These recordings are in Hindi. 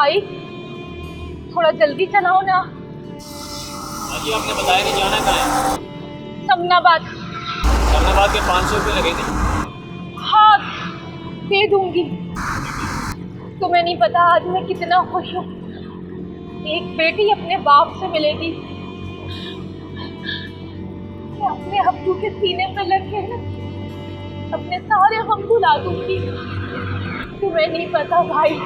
भाई थोड़ा जल्दी चलाओ ना। जी आपने बताया कि जाना कहाँ है? समनाबाद। समनाबाद के 500 रुपये लगे थे। हाँ दे दूंगी। तुम्हें नहीं पता आज मैं कितना खुश हूँ। एक बेटी अपने बाप से मिलेगी। मैं अपने अब्बू के सीने पे लग के ना अपने सारे गम भुला दूंगी। तुम्हें नहीं पता भाई,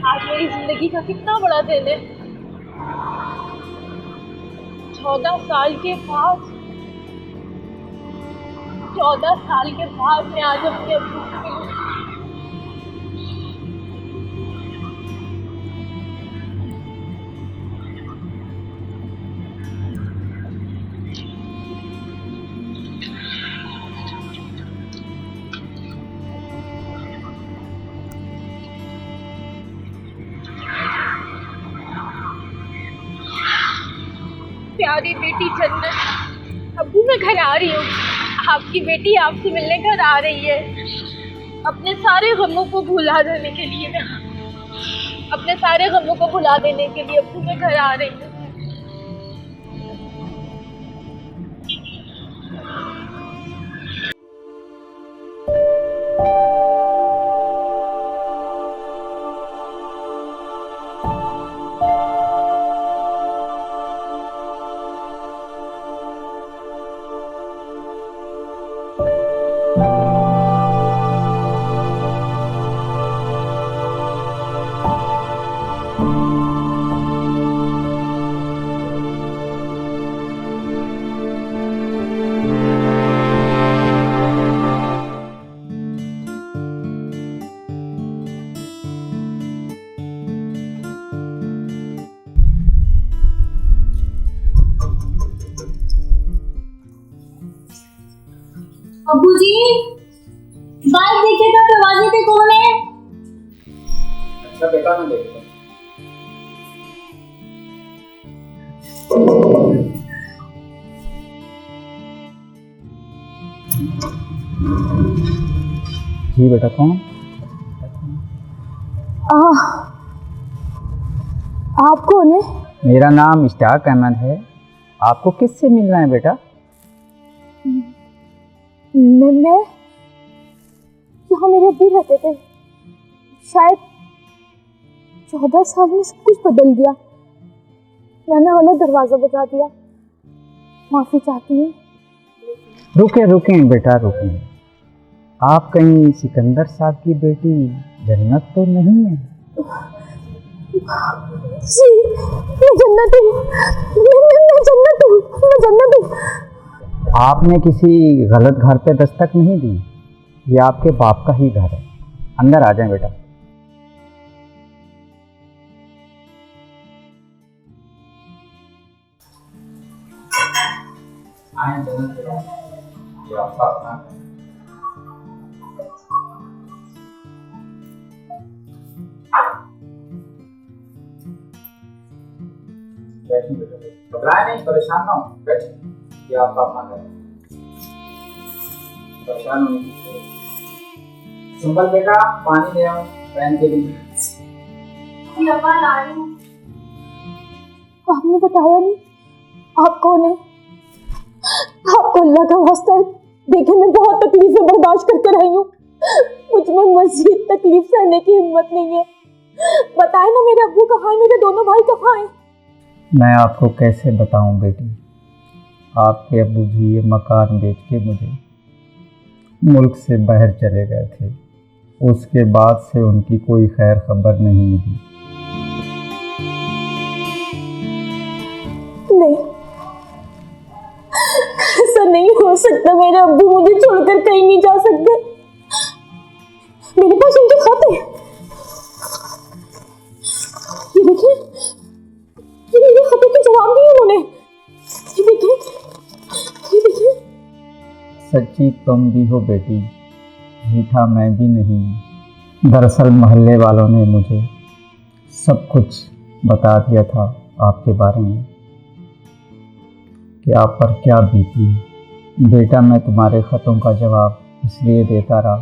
आज मेरी जिंदगी का कितना बड़ा दिन है। 14 साल के बाद 14 साल के बाद मैं आज अपने अब्बू से मिली। प्यारी बेटी जन्नत, अब्बू मैं घर आ रही हूँ। आपकी बेटी आपसे मिलने घर आ रही है। अपने सारे गमों को भुला देने के लिए मैं अपने सारे गमों को भुला देने के लिए अब्बू मैं घर आ रही हूँ। अब्बू जी बाहर देखिएगा, दरवाजे पे कौन है? अच्छा बेटा मैं देखता हूँ। जी बेटा कौन? आप कौन है? मेरा नाम इश्तियाक अहमद है। आपको किससे मिलना है बेटा? मैं यहाँ मेरे अब्बू रहते थे। शायद 14 साल में सब कुछ बदल गया। मैंने गलत दरवाजा बजा दिया, माफी चाहती हूँ। रुके बेटा रुके। आप कहीं सिकंदर साहब की बेटी जन्नत तो नहीं है? जी मैं जन्नत हूँ। मैं जन्नत हूँ। आपने किसी गलत घर पे दस्तक नहीं दी। ये आपके बाप का ही घर है। अंदर आ जाएं बेटा। आए जन्नत बेटा, ये आपका अपना घर। बैठिए बेटा, घबराए नहीं, परेशान ना हो, बैठिए। ये आपका अपना घर है, परेशान होने की जरूरत नहीं। सुंबल बेटा पानी ले आओ बहन के लिए। आपने बताया नहीं आप कौन है? आपको अल्लाह का वास्ता है, देखिए मैं बहुत तकलीफें बर्दाश्त करके रही हूँ। मुझ में मजीद तकलीफ सहने की हिम्मत नहीं है। बताए ना मेरे अब्बू कहाँ है, मेरे दोनों भाई कहाँ हैं? मैं आपको कैसे बताऊं बेटी, आपके अब्बू जी ये मकान बेच के मुझे मुल्क से बाहर चले गए थे। उसके बाद से उनकी कोई खैर खबर नहीं मिली। नहीं, ऐसा नहीं हो सकता। मेरे अब्बू मुझे छोड़कर कहीं नहीं जा सकते। मेरे पास उनके खाते हैं, ये देखिए, ये मेरे खातों के जवाब दिए उन्होंने। ये देखिए। सच्ची तुम भी हो बेटी, झूठा मैं भी नहीं। दरअसल मोहल्ले वालों ने मुझे सब कुछ बता दिया था आपके बारे में कि आप पर क्या बीती। बेटा मैं तुम्हारे ख़तों का जवाब इसलिए देता रहा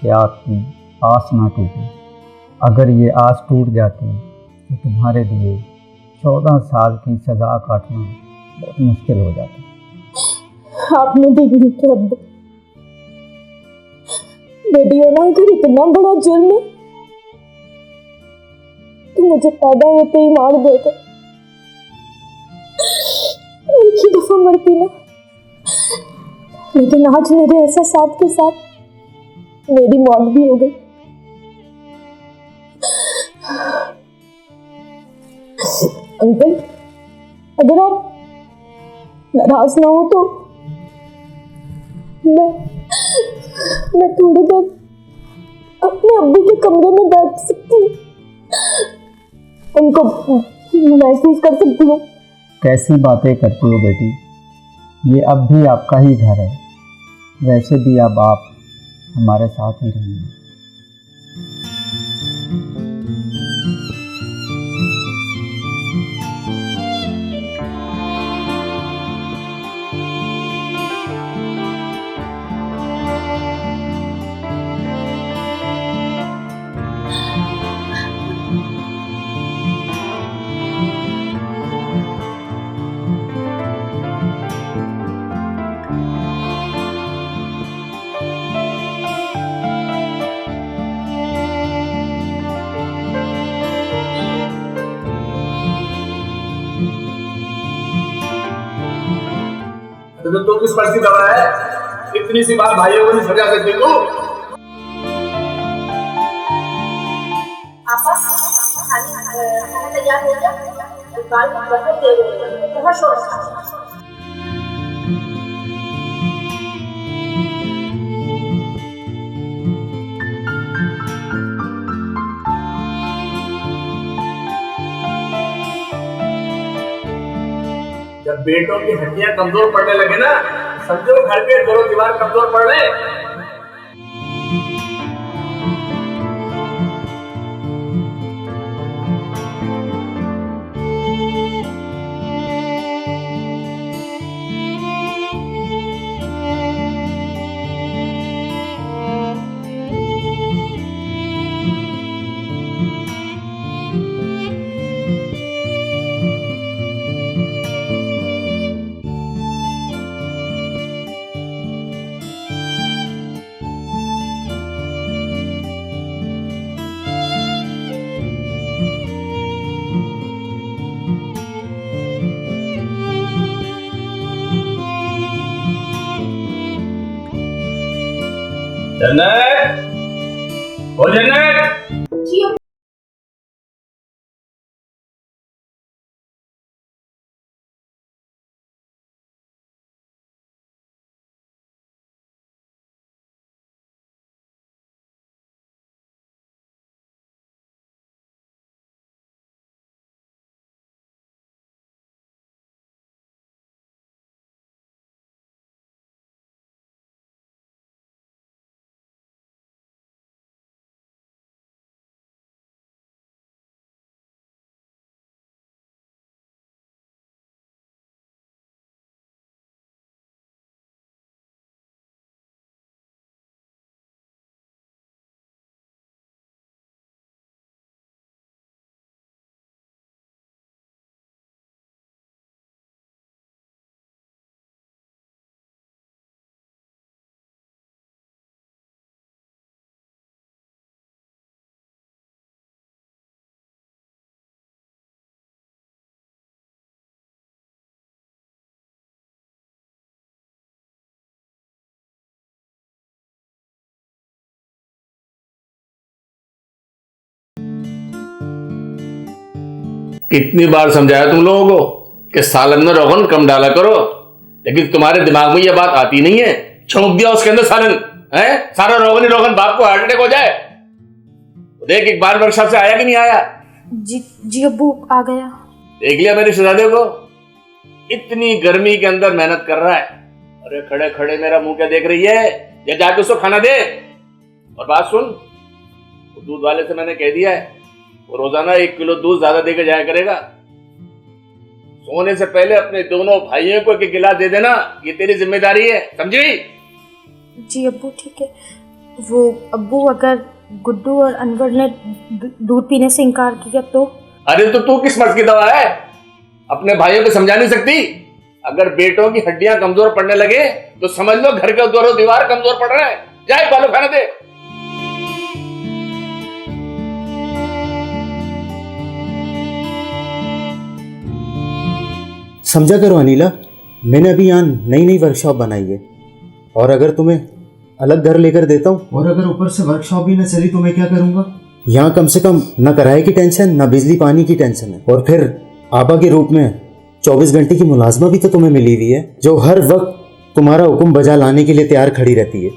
कि आपकी आस ना टूटे। अगर ये आस टूट जाती तो तुम्हारे लिए 14 साल की सज़ा काटना बहुत मुश्किल हो जाता। आपने देख ली कि अब बेटी होना अगर इतना बड़ा जुर्म है तो मुझे पैदा होते ही मार देते। एक ही दफा मरती ना, लेकिन आज मेरे एहसास के साथ मेरी मौत भी हो गई। अंकल, अगर आप नाराज ना हो तो मैं थोड़ी देर अपने अब्बू के कमरे में बैठ सकती हूँ, उनको महसूस कर सकती हूँ। कैसी बातें करती हो बेटी, ये अब भी आपका ही घर है। वैसे भी अब आप हमारे साथ ही रहेंगे। तो किस पर की दवा है? इतनी सी बात भाइयों को नहीं समझा सकती तू? खाना तैयार हो गया, बाल को बर्तन दे दो, बहुत शोर है। जब बेटों की हड्डियां कमजोर पड़ने लगे ना, समझो घर के दोनों दीवार कमजोर पड़ रहे। जन्नत, ओ जन्नत। जी कितनी बार समझाया तुम लोगों को कि सालन में रोगन कम डाला करो, लेकिन तुम्हारे दिमाग में यह बात आती नहीं है। छोंक दिया उसके अंदर सालन है, सारा रोगन ही रोगन, बाप को हार्ट अटैक हो जाए। देख एक बार वर्कशॉप से आया कि नहीं आया? जी अब्बू आ गया। देख लिया मेरे शहजादे को, इतनी गर्मी के अंदर मेहनत कर रहा है। अरे खड़े खड़े मेरा मुंह क्या देख रही है? या जाके उसको खाना दे। और बात सुन, दूध वाले से मैंने कह दिया है वो रोजाना 1 किलो दूध ज्यादा देकर जाया करेगा। सोने से पहले अपने दोनों भाइयों को एक गिलास दे देना, ये तेरी जिम्मेदारी है, समझी? जी अब्बू ठीक है। वो अब्बू अगर गुड्डू और अनवर ने दूध पीने से इनकार किया तो? अरे तो तू किस मर्ज की दवा है? अपने भाइयों को समझा नहीं सकती? अगर बेटों की हड्डियां कमजोर पड़ने लगे तो समझ लो घर के दोनों दीवार कमजोर पड़ रहे हैं। जाए बालू खाने दे। समझा करो अनिला, मैंने अभी यहाँ नई नई वर्कशॉप बनाई है, और अगर तुम्हें अलग घर लेकर देता हूँ और अगर ऊपर से वर्कशॉप भी न चली तो मैं क्या करूँगा? यहाँ कम से कम न किराए की टेंशन न बिजली पानी की टेंशन है, और फिर आबा के रूप में 24 घंटे की मुलाजमा भी तो तुम्हें मिली हुई है, जो हर वक्त तुम्हारा हुक्म बजा लाने के लिए तैयार खड़ी रहती है।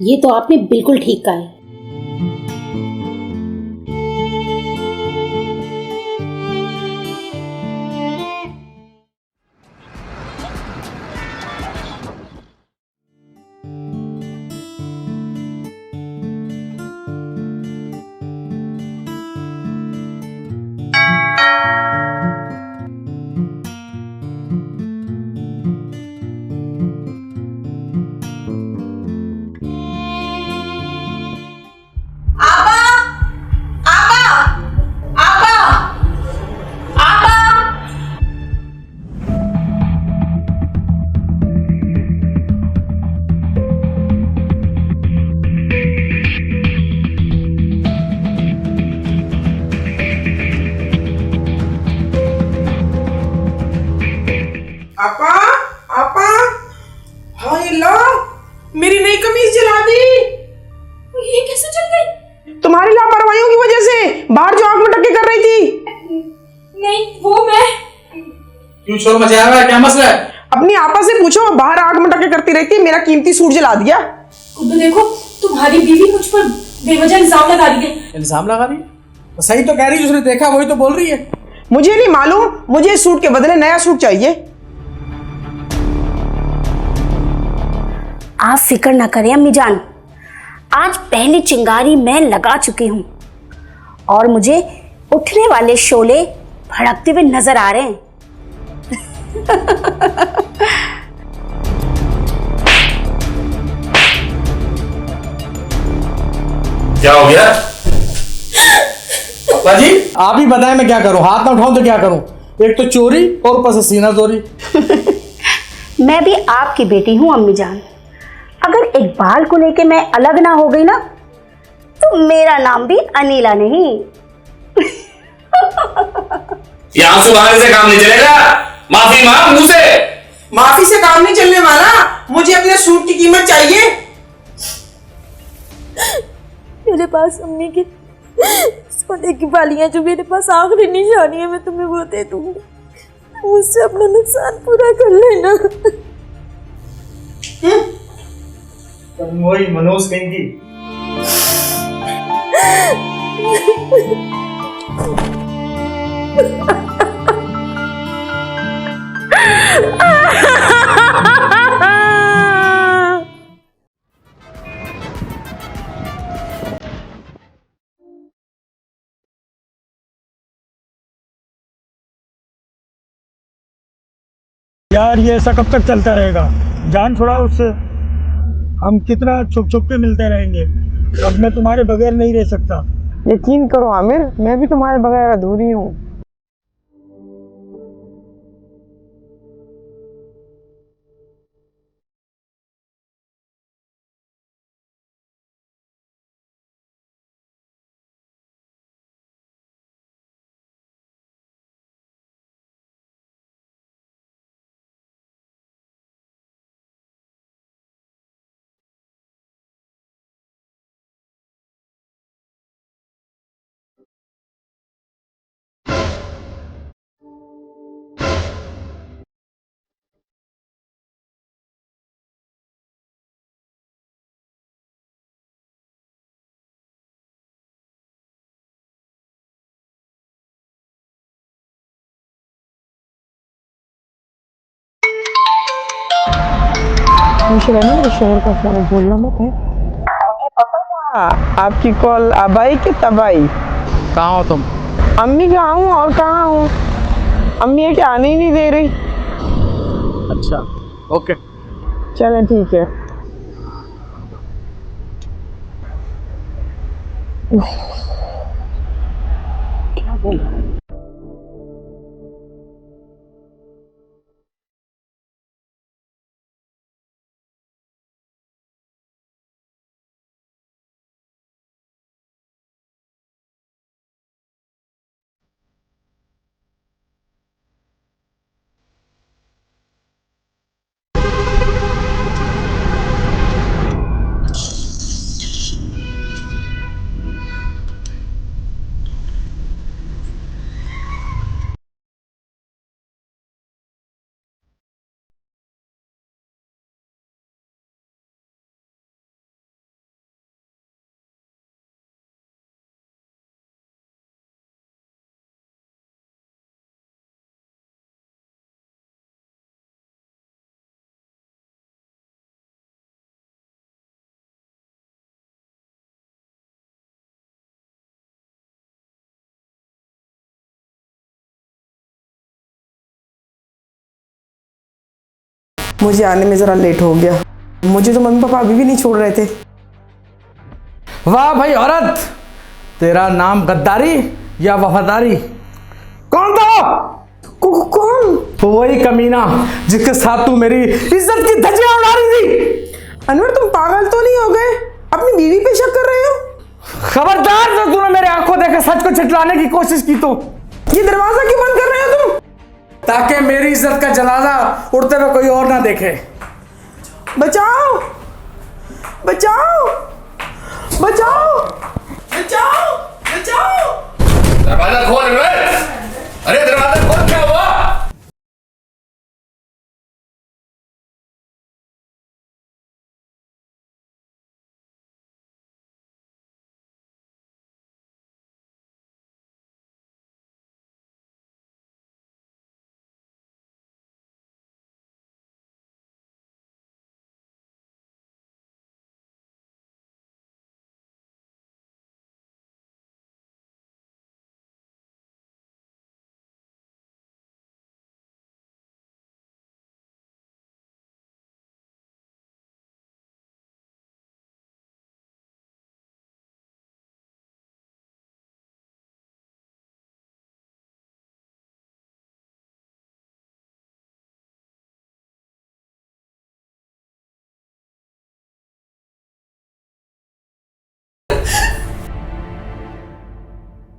ये तो आपने बिल्कुल ठीक कहा है। आपा आपा, हाय लो, मेरी नई कमीज जला दी। ये कैसे चल गई? तुम्हारी लापरवाहियों की वजह से बाहर जो आग में टक्के कर रही थी। नहीं, वो मैं। क्यों शोर मचाया हुआ है? क्या मसला है? अपनी आपा से पूछो, बाहर आग में टक्के करती रहती है, मेरा कीमती सूट जला दिया। गुड्डू देखो, तुम्हारी बीवी मुझ पर बेवजह इल्जाम लगा रही है। इल्जाम लगा रही है? तो सही तो कह रही है, उसने देखा वही तो बोल रही है। मुझे नहीं मालूम, मुझे इस सूट के बदले नया सूट चाहिए। आप फिक्र ना करें अम्मी जान, आज पहली चिंगारी मैं लगा चुकी हूँ और मुझे उठने वाले शोले भड़कते हुए नजर आ रहे हैं। क्या हो गया? पापा जी आप ही बताएं मैं क्या करूं? हाथ ना उठाऊं तो क्या करूं? एक तो चोरी और ऊपर से सीना चोरी। मैं भी आपकी बेटी हूँ अम्मी जान, अगर एक बाल को लेके मैं अलग ना हो गई ना तो मेरा नाम भी अनिला नहीं। यहाँ से बहाने से काम नहीं चलेगा। माफी मांग मुंह से। माफी से काम नहीं चलने वाला, मुझे अपने सूट की कीमत चाहिए। मेरे पास अम्मी की सोने की बालियां जो मेरे पास आखिरी निशानी है, मैं तुम्हें वो दे दूंगी। मुझसे अपना नुकसान पूरा कर लेना। वही मनोज कहेंगी। यार ये ऐसा कब तक चलता रहेगा? जान छोड़ा उससे। हम कितना छुप छुप के मिलते रहेंगे। अब मैं तुम्हारे बगैर नहीं रह सकता। यकीन करो आमिर, मैं भी तुम्हारे बगैर अधूरी हूँ। शहर का फोन बोलना मत है। आपकी कॉल आबाई की तबाई। कहाँ हो तुम? अम्मी कहाँ हूँ और कहाँ हूँ? अम्मी है कि आने ही नहीं दे रही। अच्छा ओके। चलें ठीक है। क्या बोला? मुझे आने में ज़रा लेट हो गया। मुझे तो मम्मी पापा अभी भी नहीं छोड़ रहे थे। वाह भाई औरत, तेरा नाम गद्दारी या वफादारी? कौन था? कौन? वही कमीना जिसके साथ तू मेरी इज्जत की धज्जियां उड़ा रही थी। अनवर, तुम पागल तो नहीं हो गए? अपनी बीवी पे शक कर रहे हो? खबरदार जो तूने मेरे आंखों देखे सच को छिटलाने की कोशिश की तो। ये दरवाजा क्यों बंद कर रहे हो तुम? ताकि मेरी इज्जत का जनाजा उड़ते हुए कोई और ना देखे। बचाओ बचाओ बचाओ बचाओ बचाओ! दरवाजा खोल रे! अरे दरवाजा खोल, क्या हुआ?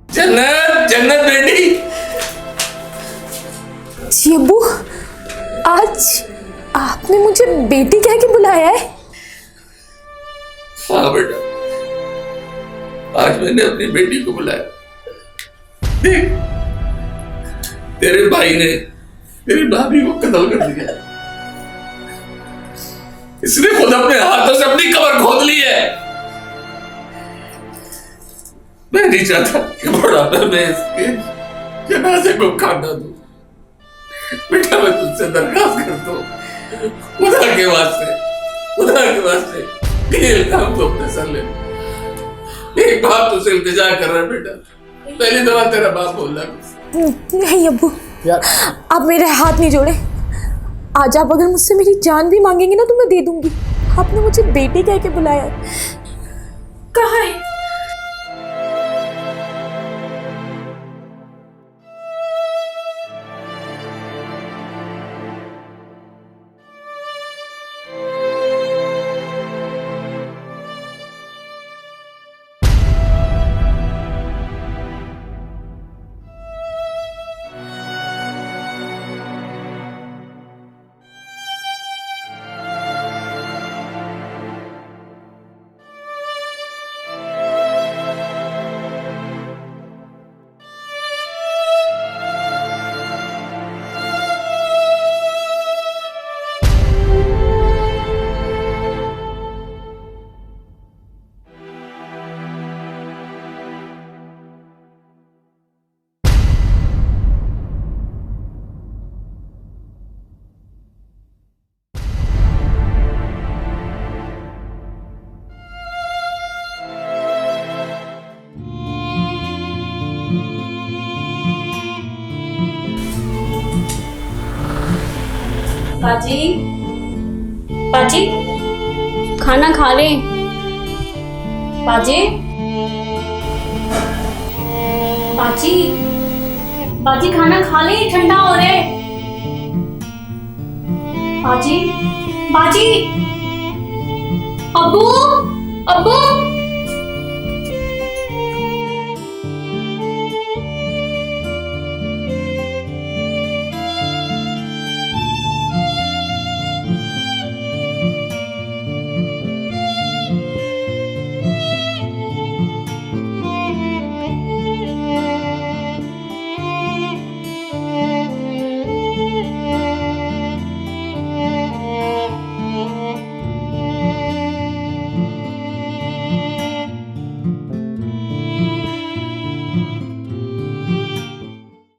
जन्नत, जन्नत बेटी। जी अब्बू, आज आपने मुझे बेटी कह के बुलाया है? हाँ बेटा, आज मैंने अपनी बेटी को बुलाया। देख, तेरे भाई ने तेरी भाभी को कत्ल कर दिया। इसने खुद अपने हाथों से अपनी कब्र खोद ली है। मैं नहीं चाहता कि बुढ़ापे में इसके जनाजे को खाना दूं। बेटा, मैं तुझसे दरखास्त करता हूँ, खुदा के वास्ते ये इल्जाम तो अपने सर ले। एक बात तुझसे इल्तिजा कर रहा है बेटा, पहली दफा तेरा बाप बोल रहा। नहीं अब्बू, आप मेरे हाथ नहीं जोड़े। आज आप अगर मुझसे मेरी जान भी मांगेंगे ना तो मैं दे दूंगी। आपने मुझे बेटी कह के बुलाया है। कहाँ है? पाजी, पाजी, खाना खा ले। पाजी, बाजी, बाजी खाना खा ले, ठंडा हो रहा है। बाजी, बाजी, अब्बू, अब्बू।